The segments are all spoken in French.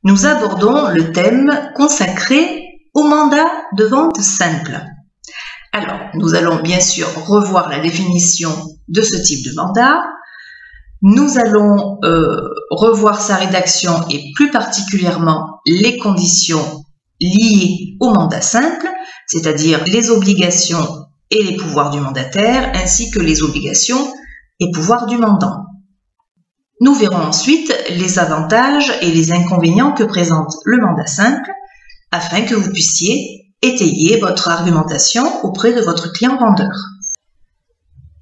Nous abordons le thème consacré au mandat de vente simple. Alors, nous allons bien sûr revoir la définition de ce type de mandat. Nous allons revoir sa rédaction et plus particulièrement les conditions liées au mandat simple, c'est-à-dire les obligations et les pouvoirs du mandataire, ainsi que les obligations et pouvoirs du mandant. Nous verrons ensuite les avantages et les inconvénients que présente le mandat simple, afin que vous puissiez étayer votre argumentation auprès de votre client vendeur.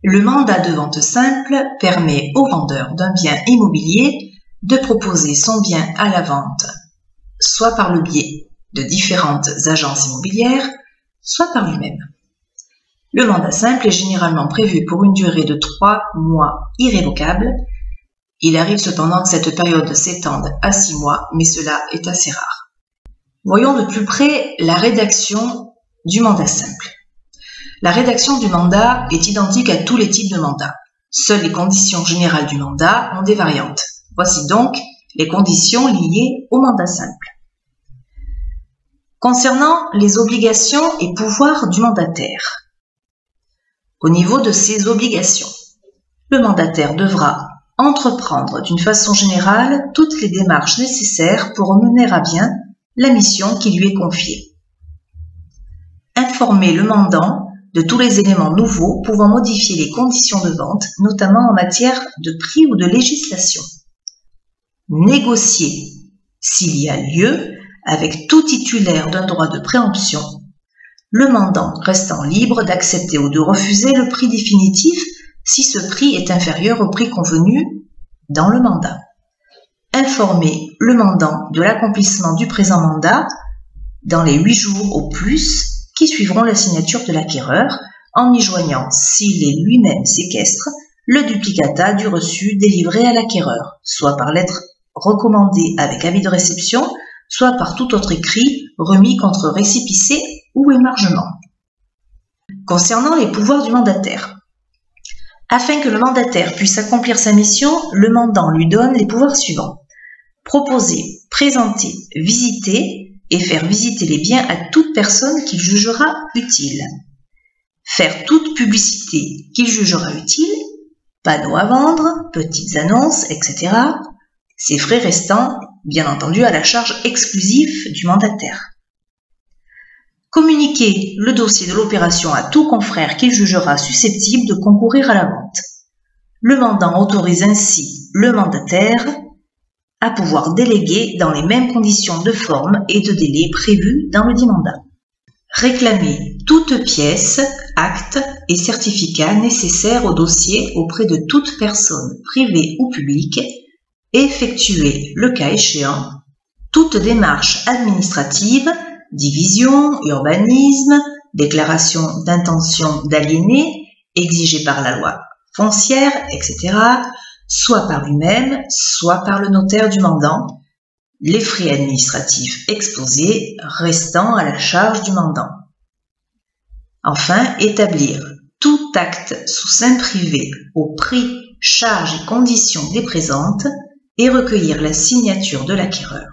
Le mandat de vente simple permet au vendeur d'un bien immobilier de proposer son bien à la vente, soit par le biais de différentes agences immobilières, soit par lui-même. Le mandat simple est généralement prévu pour une durée de 3 mois irrévocable. Il arrive cependant que cette période s'étende à 6 mois, mais cela est assez rare. Voyons de plus près la rédaction du mandat simple. La rédaction du mandat est identique à tous les types de mandats. Seules les conditions générales du mandat ont des variantes. Voici donc les conditions liées au mandat simple. Concernant les obligations et pouvoirs du mandataire. Au niveau de ses obligations, le mandataire devra entreprendre d'une façon générale toutes les démarches nécessaires pour mener à bien la mission qui lui est confiée. Informer le mandant de tous les éléments nouveaux pouvant modifier les conditions de vente, notamment en matière de prix ou de législation. Négocier, s'il y a lieu, avec tout titulaire d'un droit de préemption, le mandant restant libre d'accepter ou de refuser le prix définitif si ce prix est inférieur au prix convenu dans le mandat. Informer le mandant de l'accomplissement du présent mandat dans les 8 jours au plus qui suivront la signature de l'acquéreur, en y joignant, s'il est lui-même séquestre, le duplicata du reçu délivré à l'acquéreur, soit par lettre recommandée avec avis de réception, soit par tout autre écrit remis contre récépissé ou émargement. Concernant les pouvoirs du mandataire. Afin que le mandataire puisse accomplir sa mission, le mandant lui donne les pouvoirs suivants. Proposer, présenter, visiter et faire visiter les biens à toute personne qu'il jugera utile. Faire toute publicité qu'il jugera utile, panneaux à vendre, petites annonces, etc. Ces frais restant, bien entendu, à la charge exclusive du mandataire. Communiquer le dossier de l'opération à tout confrère qu'il jugera susceptible de concourir à la vente. Le mandant autorise ainsi le mandataire à pouvoir déléguer dans les mêmes conditions de forme et de délai prévus dans le dit mandat. Réclamer toute pièce, acte et certificat nécessaires au dossier auprès de toute personne privée ou publique et effectuer, le cas échéant, toute démarche administrative, division, urbanisme, déclaration d'intention d'aliéner, exigée par la loi foncière, etc., soit par lui-même, soit par le notaire du mandant, les frais administratifs exposés restant à la charge du mandant. Enfin, établir tout acte sous seing privé au prix, charges et conditions des présentes et recueillir la signature de l'acquéreur.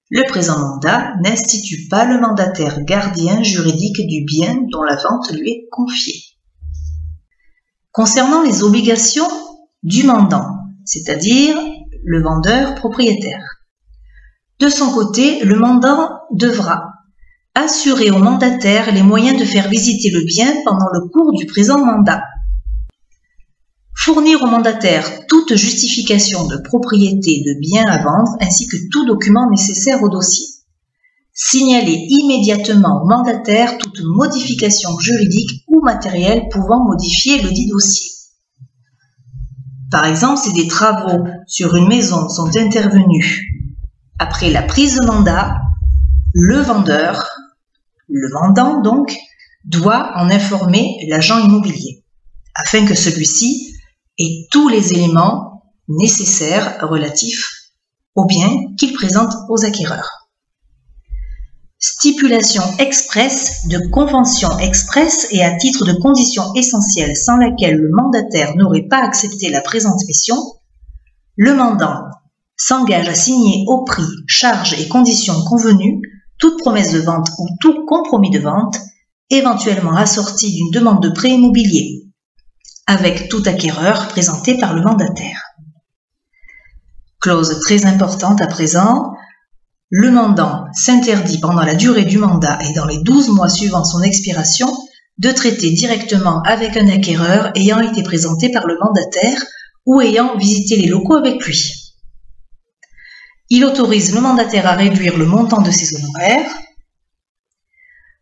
Le présent mandat n'institue pas le mandataire gardien juridique du bien dont la vente lui est confiée. Concernant les obligations du mandant, c'est-à-dire le vendeur propriétaire. De son côté, le mandant devra assurer au mandataire les moyens de faire visiter le bien pendant le cours du présent mandat. Fournir au mandataire toute justification de propriété de biens à vendre ainsi que tout document nécessaire au dossier. Signaler immédiatement au mandataire toute modification juridique ou matérielle pouvant modifier le dit dossier. Par exemple, si des travaux sur une maison sont intervenus après la prise de mandat, le vendeur, le mandant donc, doit en informer l'agent immobilier, afin que celui-ci ait tous les éléments nécessaires relatifs aux biens qu'il présente aux acquéreurs. Stipulation expresse de convention expresse et à titre de condition essentielle sans laquelle le mandataire n'aurait pas accepté la présente mission, le mandant s'engage à signer au prix, charges et conditions convenues toute promesse de vente ou tout compromis de vente, éventuellement assorti d'une demande de prêt immobilier, avec tout acquéreur présenté par le mandataire. Clause très importante à présent, le mandant s'interdit pendant la durée du mandat et dans les 12 mois suivant son expiration de traiter directement avec un acquéreur ayant été présenté par le mandataire ou ayant visité les locaux avec lui. Il autorise le mandataire à réduire le montant de ses honoraires.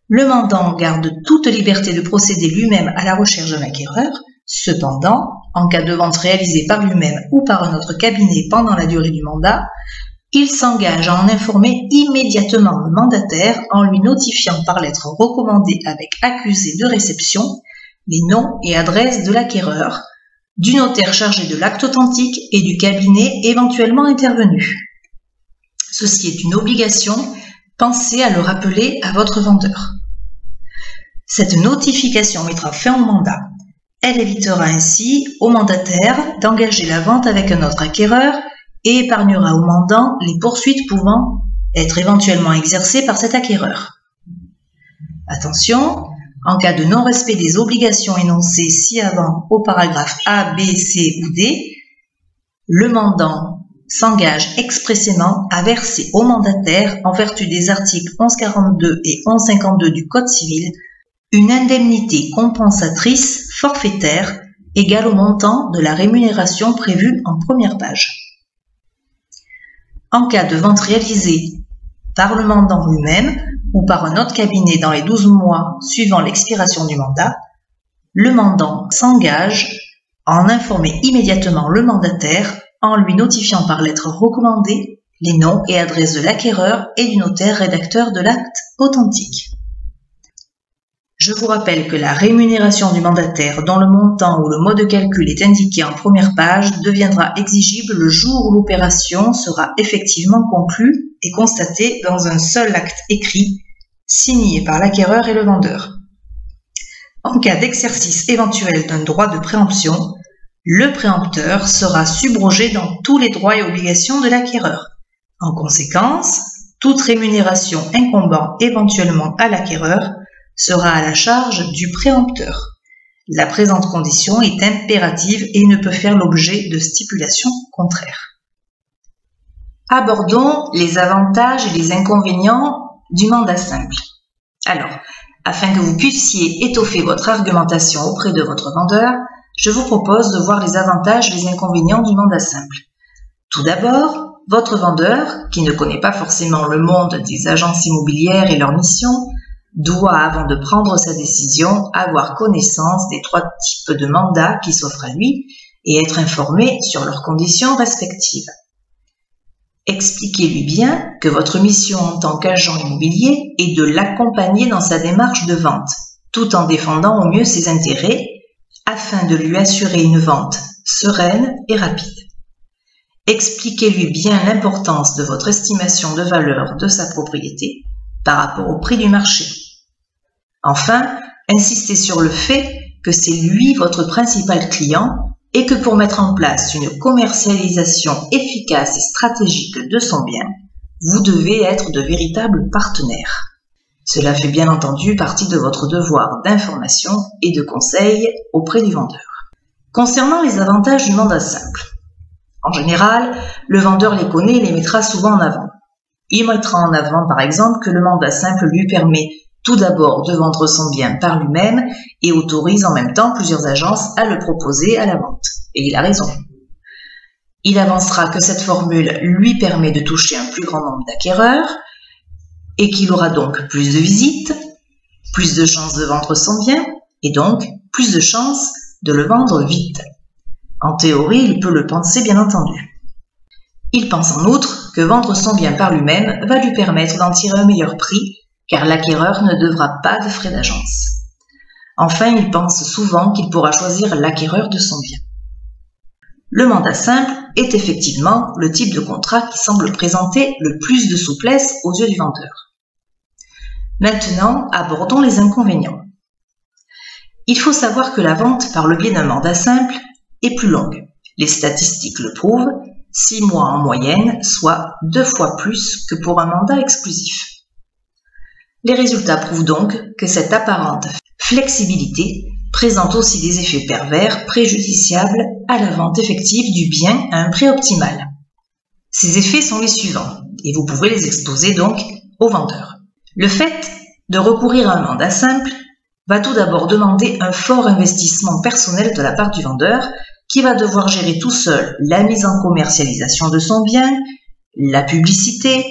Le mandant garde toute liberté de procéder lui-même à la recherche d'un acquéreur. Cependant, en cas de vente réalisée par lui-même ou par un autre cabinet pendant la durée du mandat, il s'engage à en informer immédiatement le mandataire en lui notifiant par lettre recommandée avec accusé de réception les noms et adresses de l'acquéreur, du notaire chargé de l'acte authentique et du cabinet éventuellement intervenu. Ceci est une obligation, pensez à le rappeler à votre vendeur. Cette notification mettra fin au mandat. Elle évitera ainsi au mandataire d'engager la vente avec un autre acquéreur et épargnera au mandant les poursuites pouvant être éventuellement exercées par cet acquéreur. Attention, en cas de non-respect des obligations énoncées ci-avant au paragraphe A, B, C ou D, le mandant s'engage expressément à verser au mandataire, en vertu des articles 1142 et 1152 du Code civil, une indemnité compensatrice forfaitaire égale au montant de la rémunération prévue en première page. En cas de vente réalisée par le mandant lui-même ou par un autre cabinet dans les 12 mois suivant l'expiration du mandat, le mandant s'engage à en informer immédiatement le mandataire en lui notifiant par lettre recommandée les noms et adresses de l'acquéreur et du notaire rédacteur de l'acte authentique. Je vous rappelle que la rémunération du mandataire dont le montant ou le mode de calcul est indiqué en première page deviendra exigible le jour où l'opération sera effectivement conclue et constatée dans un seul acte écrit, signé par l'acquéreur et le vendeur. En cas d'exercice éventuel d'un droit de préemption, le préempteur sera subrogé dans tous les droits et obligations de l'acquéreur. En conséquence, toute rémunération incombant éventuellement à l'acquéreur sera à la charge du préempteur. La présente condition est impérative et ne peut faire l'objet de stipulations contraires. Abordons les avantages et les inconvénients du mandat simple. Alors, afin que vous puissiez étoffer votre argumentation auprès de votre vendeur, je vous propose de voir les avantages et les inconvénients du mandat simple. Tout d'abord, votre vendeur, qui ne connaît pas forcément le monde des agences immobilières et leur mission, doit, avant de prendre sa décision, avoir connaissance des 3 types de mandats qui s'offrent à lui et être informé sur leurs conditions respectives. Expliquez-lui bien que votre mission en tant qu'agent immobilier est de l'accompagner dans sa démarche de vente, tout en défendant au mieux ses intérêts, afin de lui assurer une vente sereine et rapide. Expliquez-lui bien l'importance de votre estimation de valeur de sa propriété par rapport au prix du marché. Enfin, insistez sur le fait que c'est lui votre principal client et que pour mettre en place une commercialisation efficace et stratégique de son bien, vous devez être de véritables partenaires. Cela fait bien entendu partie de votre devoir d'information et de conseil auprès du vendeur. Concernant les avantages du mandat simple, en général, le vendeur les connaît et les mettra souvent en avant. Il mettra en avant par exemple que le mandat simple lui permet tout d'abord de vendre son bien par lui-même et autorise en même temps plusieurs agences à le proposer à la vente. Et il a raison. Il avancera que cette formule lui permet de toucher un plus grand nombre d'acquéreurs et qu'il aura donc plus de visites, plus de chances de vendre son bien et donc plus de chances de le vendre vite. En théorie, il peut le penser bien entendu. Il pense en outre que vendre son bien par lui-même va lui permettre d'en tirer un meilleur prix car l'acquéreur ne devra pas de frais d'agence. Enfin, il pense souvent qu'il pourra choisir l'acquéreur de son bien. Le mandat simple est effectivement le type de contrat qui semble présenter le plus de souplesse aux yeux du vendeur. Maintenant, abordons les inconvénients. Il faut savoir que la vente par le biais d'un mandat simple est plus longue. Les statistiques le prouvent, 6 mois en moyenne, soit 2 fois plus que pour un mandat exclusif. Les résultats prouvent donc que cette apparente flexibilité présente aussi des effets pervers préjudiciables à la vente effective du bien à un prix optimal. Ces effets sont les suivants, et vous pouvez les exposer donc aux vendeurs. Le fait de recourir à un mandat simple va tout d'abord demander un fort investissement personnel de la part du vendeur qui va devoir gérer tout seul la mise en commercialisation de son bien, la publicité,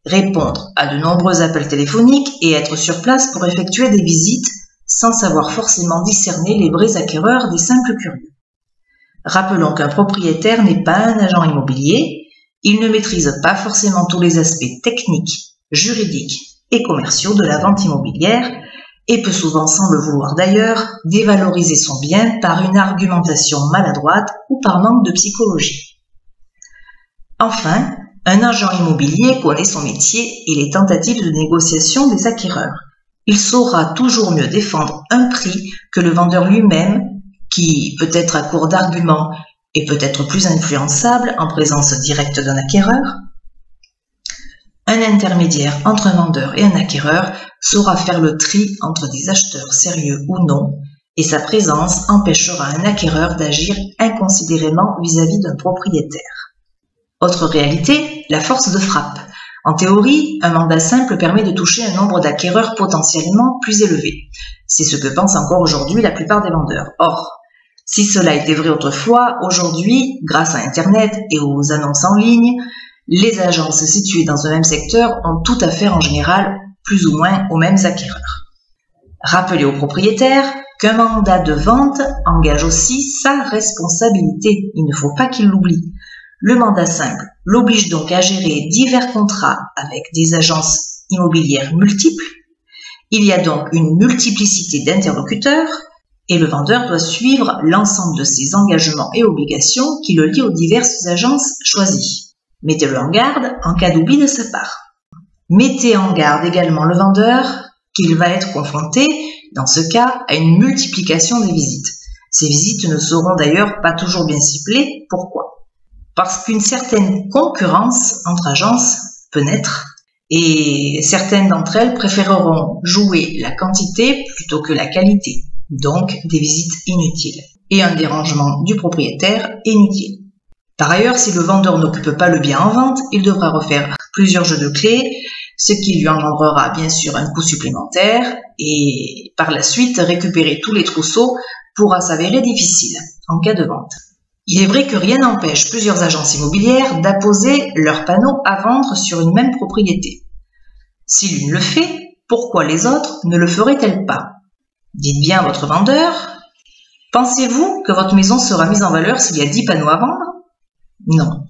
répondre à de nombreux appels téléphoniques et être sur place pour effectuer des visites sans savoir forcément discerner les vrais acquéreurs des simples curieux. Rappelons qu'un propriétaire n'est pas un agent immobilier, il ne maîtrise pas forcément tous les aspects techniques, juridiques et commerciaux de la vente immobilière et peut souvent, sans le vouloir d'ailleurs, dévaloriser son bien par une argumentation maladroite ou par manque de psychologie. Enfin, un agent immobilier connaît son métier et les tentatives de négociation des acquéreurs. Il saura toujours mieux défendre un prix que le vendeur lui-même, qui peut être à court d'arguments et peut être plus influençable en présence directe d'un acquéreur. Un intermédiaire entre un vendeur et un acquéreur saura faire le tri entre des acheteurs sérieux ou non, et sa présence empêchera un acquéreur d'agir inconsidérément vis-à-vis d'un propriétaire. Autre réalité, la force de frappe. En théorie, un mandat simple permet de toucher un nombre d'acquéreurs potentiellement plus élevé. C'est ce que pensent encore aujourd'hui la plupart des vendeurs. Or, si cela était vrai autrefois, aujourd'hui, grâce à Internet et aux annonces en ligne, les agences situées dans un même secteur ont tout à faire en général plus ou moins aux mêmes acquéreurs. Rappelez aux propriétaires qu'un mandat de vente engage aussi sa responsabilité. Il ne faut pas qu'il l'oublie. Le mandat simple l'oblige donc à gérer divers contrats avec des agences immobilières multiples. Il y a donc une multiplicité d'interlocuteurs et le vendeur doit suivre l'ensemble de ses engagements et obligations qui le lient aux diverses agences choisies. Mettez-le en garde en cas d'oubli de sa part. Mettez en garde également le vendeur qu'il va être confronté, dans ce cas, à une multiplication des visites. Ces visites ne seront d'ailleurs pas toujours bien ciblées. Pourquoi ? Parce qu'une certaine concurrence entre agences peut naître et certaines d'entre elles préféreront jouer la quantité plutôt que la qualité, donc des visites inutiles et un dérangement du propriétaire inutile. Par ailleurs, si le vendeur n'occupe pas le bien en vente, il devra refaire plusieurs jeux de clés, ce qui lui engendrera bien sûr un coût supplémentaire et par la suite récupérer tous les trousseaux pourra s'avérer difficile en cas de vente. Il est vrai que rien n'empêche plusieurs agences immobilières d'apposer leurs panneaux à vendre sur une même propriété. Si l'une le fait, pourquoi les autres ne le feraient-elles pas? Dites bien à votre vendeur, pensez-vous que votre maison sera mise en valeur s'il y a 10 panneaux à vendre? Non.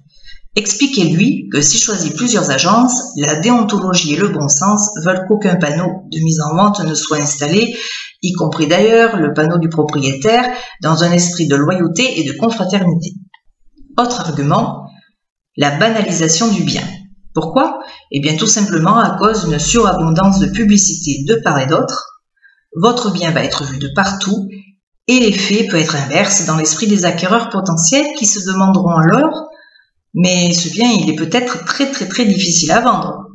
Expliquez-lui que s'il choisit plusieurs agences, la déontologie et le bon sens veulent qu'aucun panneau de mise en vente ne soit installé, y compris d'ailleurs le panneau du propriétaire, dans un esprit de loyauté et de confraternité. Autre argument, la banalisation du bien. Pourquoi? Eh bien tout simplement à cause d'une surabondance de publicité de part et d'autre. Votre bien va être vu de partout et l'effet peut être inverse dans l'esprit des acquéreurs potentiels qui se demanderont alors « mais ce bien il est peut-être très difficile à vendre ».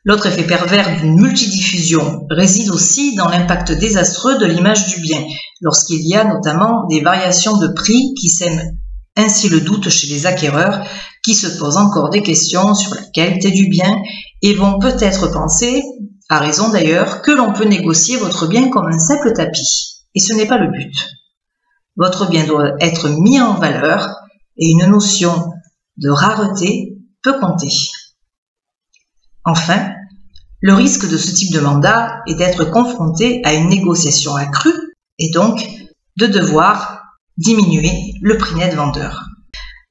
L'autre effet pervers d'une multidiffusion réside aussi dans l'impact désastreux de l'image du bien, lorsqu'il y a notamment des variations de prix qui sèment ainsi le doute chez les acquéreurs qui se posent encore des questions sur la qualité du bien et vont peut-être penser, à raison d'ailleurs, que l'on peut négocier votre bien comme un simple tapis. Et ce n'est pas le but. Votre bien doit être mis en valeur et une notion de rareté peut compter. Enfin, le risque de ce type de mandat est d'être confronté à une négociation accrue et donc de devoir diminuer le prix net vendeur.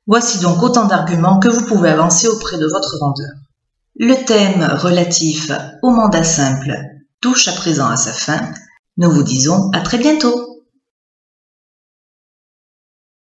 Voici donc autant d'arguments que vous pouvez avancer auprès de votre vendeur. Le thème relatif au mandat simple touche à présent à sa fin. Nous vous disons à très bientôt.